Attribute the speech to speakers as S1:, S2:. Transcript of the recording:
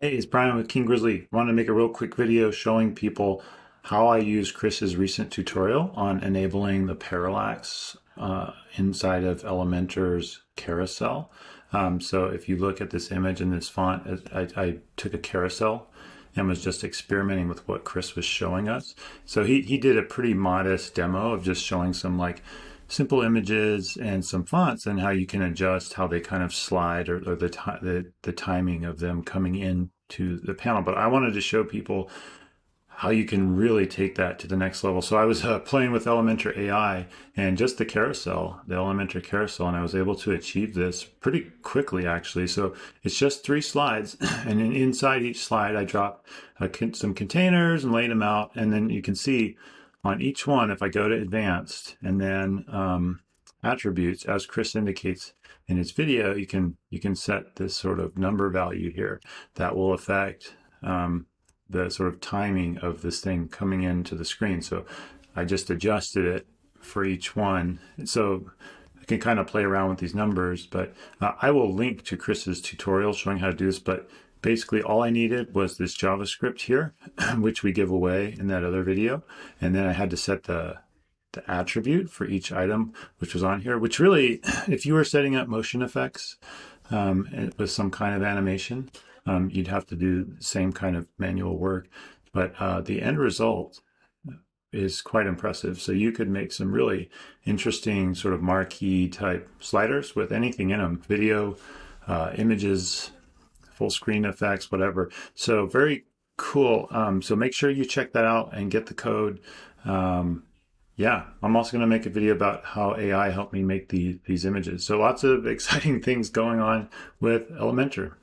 S1: Hey, it's Brian with King Grizzly. I want to make a real quick video showing people how I use Chris's recent tutorial on enabling the parallax inside of Elementor's carousel. So if you look at this image in this font, I took a carousel and was just experimenting with what Chris was showing us. So he did a pretty modest demo of just showing some like simple images and some fonts and how you can adjust how they kind of slide or the timing of them coming in to the panel. But I wanted to show people how you can really take that to the next level. So I was playing with Elementor AI and just the carousel, the Elementor carousel, and I was able to achieve this pretty quickly actually. So it's just 3 slides, and then inside each slide I drop some containers and laid them out, and then you can see on each one, if I go to advanced and then attributes, as Chris indicates in his video, you can set this sort of number value here that will affect the sort of timing of this thing coming into the screen. So I just adjusted it for each one. So I can kind of play around with these numbers, but I will link to Chris's tutorial showing how to do this. But basically all I needed was this JavaScript here, which we give away in that other video. And then I had to set the attribute for each item, which was on here, which really, if you were setting up motion effects with some kind of animation, you'd have to do the same kind of manual work. But the end result is quite impressive. So you could make some really interesting sort of marquee type sliders with anything in them, video, images, full screen effects, whatever. So very cool. So make sure you check that out and get the code. Yeah, I'm also going to make a video about how AI helped me make these images. So lots of exciting things going on with Elementor.